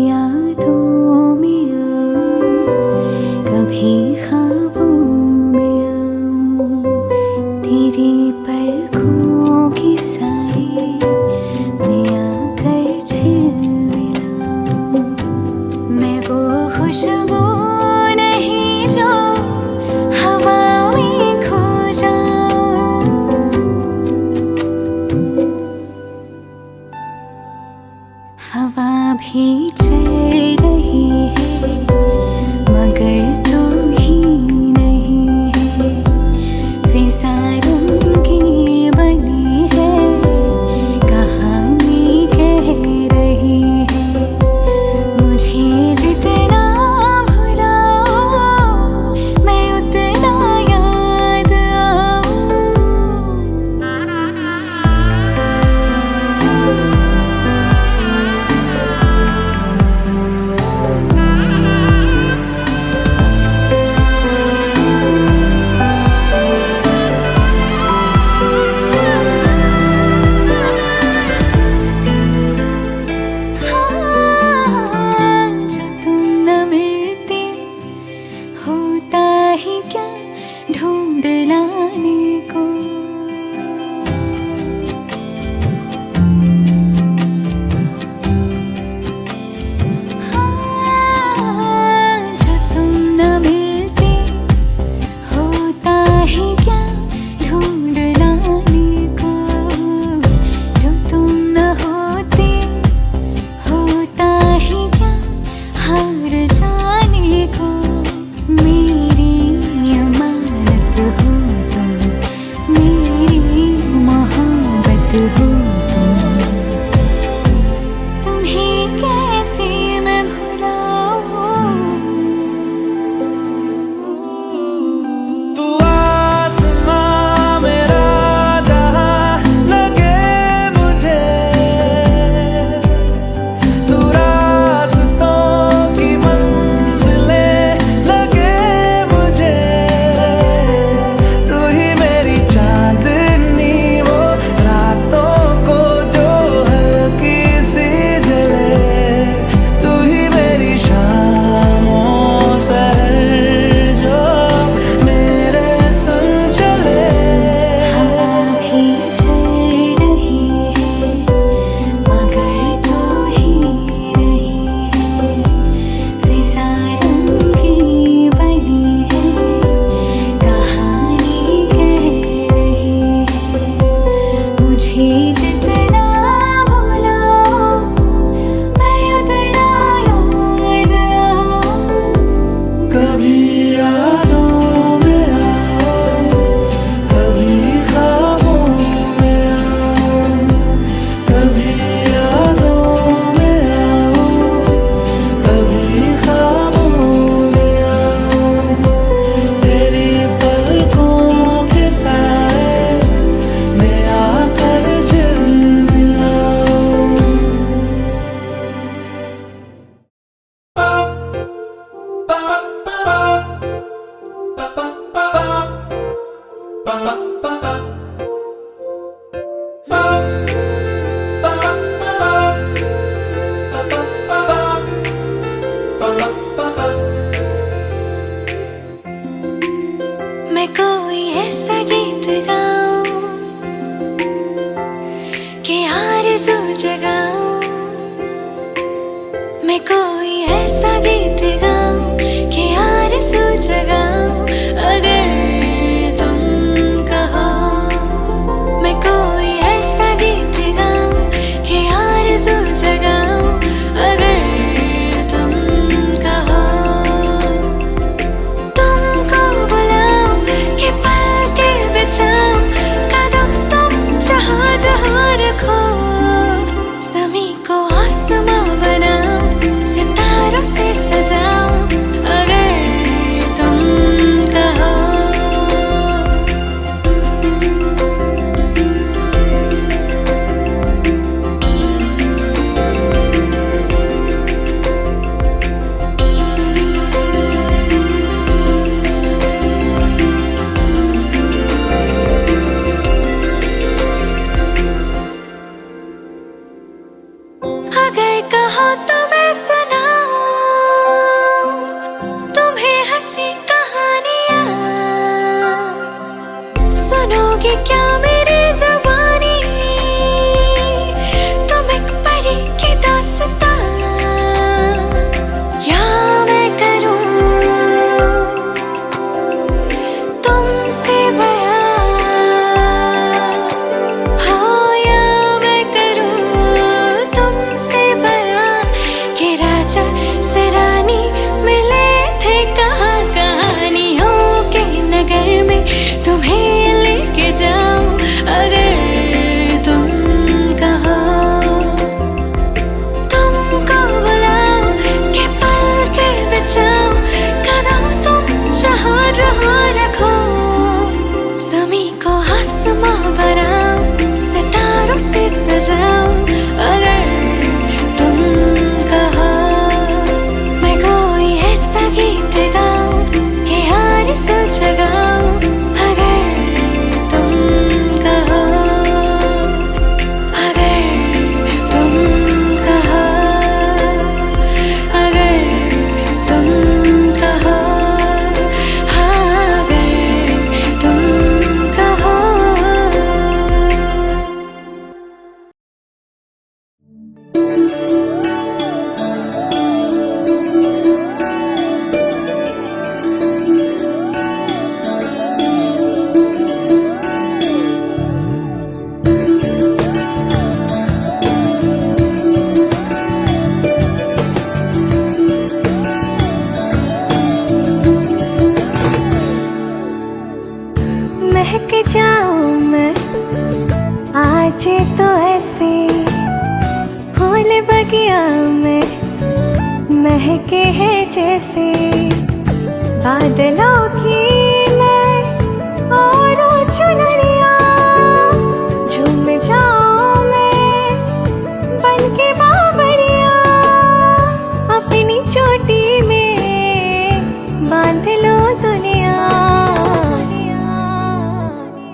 यादों में आऊं, कभी ख्वाबों में आऊं, तेरी पलकों की साए में आकर झिलमिलाऊं। मैं वो खुशबू नहीं जो हवा में खो जाऊं, हवा भी चल रही है मगर तू ही नहीं है। फिजा रंगी बनी है, कहानी कह रही है। मुझे जितना भुलाओ मैं उतना याद आऊं। जो तुम न मिलती होता ही क्या ढूंढ लाने को। जो तुम न मिलती होता ही क्या ढूंढ लाने को। जो तुम न होती होता ही क्या हार जाने को। मेरी अमानत हो तुम, मेरी मोहब्बत हो तुम। तुम्हें कैसे मैं भुलाऊं। तू आसमां मेरा जहां लगे मुझे, तू रास्तों की मंजिलें लगे मुझे। तू ही मेरी चांदनी, वो रातों को जो हल्की सी जले। तू ही मेरी शामों सहर जो मेरे संग चले। हवा भी चल रही है मगर तू ही रही है। फिजा रंगी बनी है, कहानी कह रही है। मुझे जितना भुलाओ मैं उतना याद आऊं। कभी यादों में आओ, कभी ख्वाबों में आओ। कभी यादों में आओ, कभी ख्वाबों में आओ। तेरी पलकों के साए में आकर झिलमिलाऊं। मैं कोई ऐसा गीत गाऊं कि आरज़ू जगाऊं। मैं कोई ऐसा गीत गाऊं कि आरज़ू जगाऊं। अगर तुम कहो मैं कोई ऐसा गीत गाऊं कि आरज़ू जगाऊं। अगर तुम कहो तुमको बुलाऊं कि पलके बिछाऊं। कदम तुम जहाँ जहाँ रखो, ज़मीं को आसमां बनाऊं, सितारों से सजाऊं। अगर तुम महके है जैसे बादलों की मैं और चुनरिया, झूम जाऊं मैं बन के बाबरिया, अपनी चोटी में बांध लो दुनिया।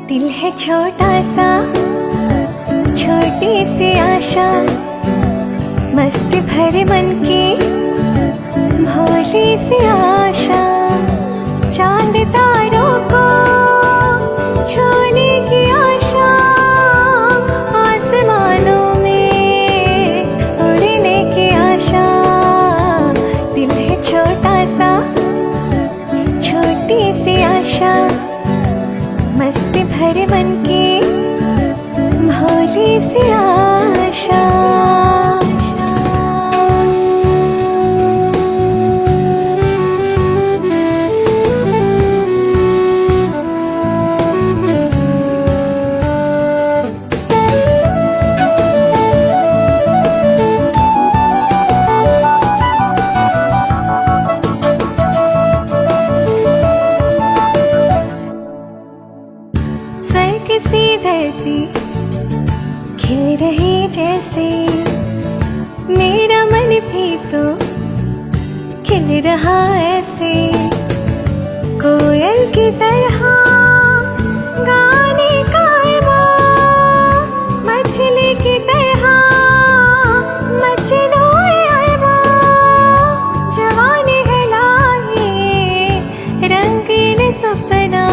दिल है छोटा सा, छोटी सी आशा, मस्ती भरे मन की भोली सी आशा, चांद तारों को छूने की आशा, आसमानों में उड़ने की आशा। दिल है छोटा सा, छोटी सी आशा, मस्ती भरे मन की भोली सी आशा। स्वर्ग सी धरती खिल रही जैसे, मेरा मन भी तो खिल रहा ऐसे। कोयल की तरह गाने का अरमां, मछली की तरह मचलो अरमां, जवानी है लाए रंगीन सपना।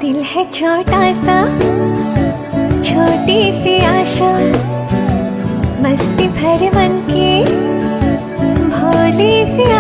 दिल है छोटा सा, छोटी सी आशा, मस्ती भरे मन की भोली सी